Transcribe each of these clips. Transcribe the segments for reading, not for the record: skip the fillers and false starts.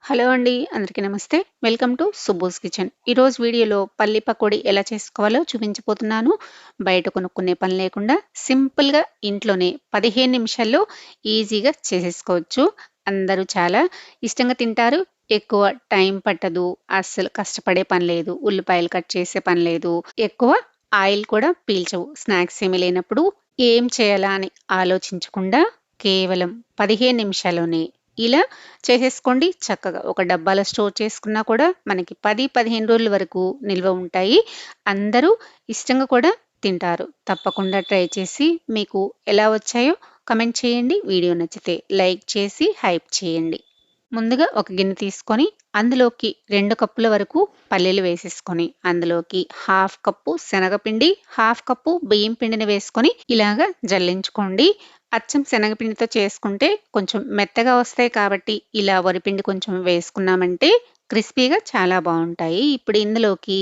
Hello అండి. అందరికీ నమస్తే. Welcome to Subbu's kitchen. ఈరోజు వీడియోలో పల్లి పకోడీ ఎలా చేసుకోవాలో చూపించబోతున్నాను. బయట కొనుక్కునే పని లేకుండా సింపుల్‌గా ఇంట్లోనే 15 నిమిషాల్లో ఈజీగా చేసేసుకోవచ్చు. అందరూ చాలా ఇష్టంగా తింటారు. ఎక్కువ టైం పట్టదు. అస్సలు కష్టపడే పని లేదు. ఉల్లిపాయలు కట్ చేసే పని లేదు. ఎక్కువ ఆయిల్ కూడా పీల్చవు. స్నాక్స్ ఏమీ లేనప్పుడు ఏం చేయాలా అని ఆలోచించకుండా కేవలం 15 నిమిషాల్లోనే ఇలా చేసేసుకోండి. చక్కగా ఒక డబ్బాలో స్టోర్ చేసుకున్నా కూడా మనకి 10, 15 రోజుల వరకు నిల్వ ఉంటాయి. అందరూ ఇష్టంగా కూడా తింటారు. తప్పకుండా ట్రై చేసి మీకు ఎలా వచ్చాయో కామెంట్ చేయండి. వీడియో నచ్చితే లైక్ చేసి హైప్ చేయండి. ముందుగా ఒక గిన్నె తీసుకొని అందులోకి 2 కప్పుల వరకు పల్లీలు వేసేసుకొని అందులోకి హాఫ్ కప్పు శనగపిండి, హాఫ్ కప్పు బియ్యం పిండిని వేసుకొని ఇలాగా జల్లించుకోండి. అచ్చం శనగపిండితో చేసుకుంటే కొంచెం మెత్తగా వస్తాయి కాబట్టి ఇలా వరిపిండి కొంచెం వేసుకున్నామంటే క్రిస్పీగా చాలా బాగుంటాయి. ఇప్పుడు ఇందులోకి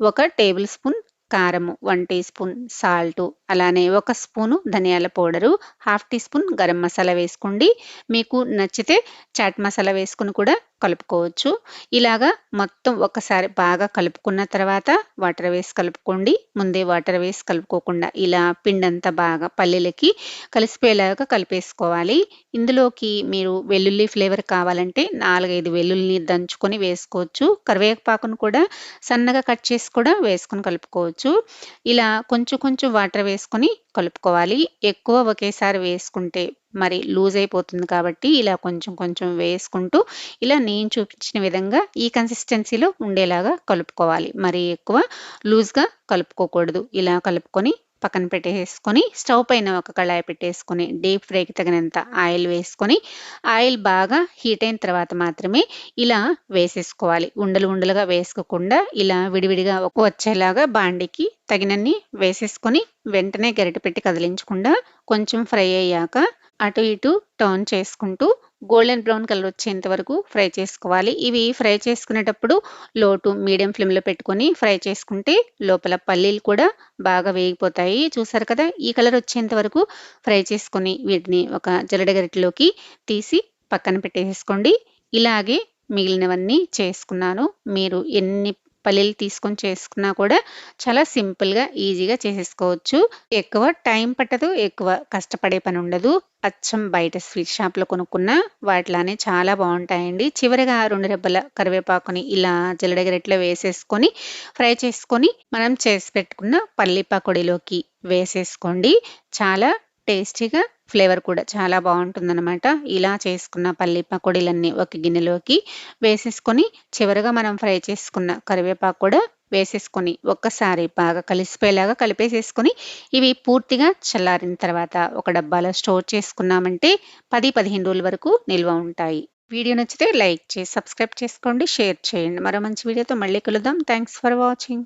1 టేబుల్ స్పూన్ కారము, 1 టీ స్పూన్ సాల్టు, అలానే 1 స్పూను ధనియాల powder, half teaspoon garam masala వేసుకోండి. మీకు నచ్చితే చాట్ మసాలా వేసుకొని కూడా కలుపుకోవచ్చు. ఇలాగా మొత్తం ఒకసారి బాగా కలుపుకున్న తర్వాత వాటర్ వేసి కలుపుకోండి. ముందే వాటర్ వేసి కలుపుకోకుండా ఇలా పిండంతా బాగా పల్లీలకి కలిసిపోయేలాగా కలిపేసుకోవాలి. ఇందులోకి మీరు వెల్లుల్లి ఫ్లేవర్ కావాలంటే 4, 5 వెల్లుల్లిని దంచుకొని వేసుకోవచ్చు. కరివేపాకును కూడా సన్నగా కట్ చేసి కూడా వేసుకొని కలుపుకోవచ్చు. ఇలా కొంచెం కొంచెం వాటర్ వేసుకొని కలుపుకోవాలి. ఎక్కువ ఒకేసారి వేసుకుంటే మరి లూజ్ అయిపోతుంది కాబట్టి ఇలా కొంచెం కొంచెం వేసుకుంటూ ఇలా నేను చూపించిన విధంగా ఈ కన్సిస్టెన్సీలో ఉండేలాగా కలుపుకోవాలి. మరి ఎక్కువ లూజ్‌గా కలుపుకోకూడదు. ఇలా కలుపుకొని పక్కన పెట్టేసుకొని స్టవ్ పైన ఒక కళాయి పెట్టేసుకొని డీప్ ఫ్రైకి తగినంత ఆయిల్ వేసుకొని ఆయిల్ బాగా హీట్ అయిన తర్వాత మాత్రమే ఇలా వేసేసుకోవాలి. ఉండలు ఉండలుగా వేసుకోకుండా ఇలా విడివిడిగా వచ్చేలాగా బాండీకి తగినన్ని వేసేసుకొని వెంటనే గరిటె పెట్టి కదిలించకుండా కొంచెం ఫ్రై అయ్యాక అటు ఇటు టర్న్ చేసుకుంటూ గోల్డెన్ బ్రౌన్ కలర్ వచ్చేంత వరకు ఫ్రై చేసుకోవాలి. ఇవి ఫ్రై చేసుకునేటప్పుడు లో టు మీడియం ఫ్లేమ్‌లో పెట్టుకొని ఫ్రై చేసుకుంటే లోపల పల్లీలు కూడా బాగా వేగిపోతాయి. చూసారు కదా! ఈ కలర్ వచ్చేంత వరకు ఫ్రై చేసుకొని వీటిని ఒక జల్లెడ గరిటెలోకి తీసి పక్కన పెట్టేసేసుకోండి. ఇలాగే మిగిలినవన్నీ చేసుకున్నాను. మీరు ఎన్ని పల్లీలు తీసుకొని చేసుకున్నా కూడా చాలా సింపుల్‌గా, ఈజీగా చేసేసుకోవచ్చు. ఎక్కువ టైం పట్టదు. ఎక్కువ కష్టపడే పని ఉండదు. అచ్చం బయట స్వీట్ షాప్‌లో కొనుక్కున్న వాటిలానే చాలా బావుంటాయండి. చివరగా 2 రెబ్బల కరివేపాకుని ఇలా జల్లెడ గరిటెలో వేసేసుకొని ఫ్రై చేసుకొని మనం చేసి పెట్టుకున్న పల్లి పకోడీలోకి వేసేసుకోండి. చాలా టేస్టీగా ఫ్లేవర్ కూడా చాలా బావుంటుందనమాట. ఇలా చేసుకున్న పల్లి పకోడీలన్నీ ఒక గిన్నెలోకి వేసేసుకొని చివరగా మనం ఫ్రై చేసుకున్న కరివేపాకు కూడా వేసేసుకొని ఒక్కసారి బాగా కలిసిపోయేలాగా కలిపేసేసుకొని ఇవి పూర్తిగా చల్లారిన తర్వాత ఒక డబ్బాలో స్టోర్ చేసుకున్నామంటే 10, 15 రోజుల వరకు నిల్వ ఉంటాయి. వీడియో నచ్చితే లైక్ చేసి సబ్స్క్రైబ్ చేసుకోండి, షేర్ చేయండి. మరో మంచి వీడియోతో మళ్ళీ కలుద్దాం. Thanks for watching.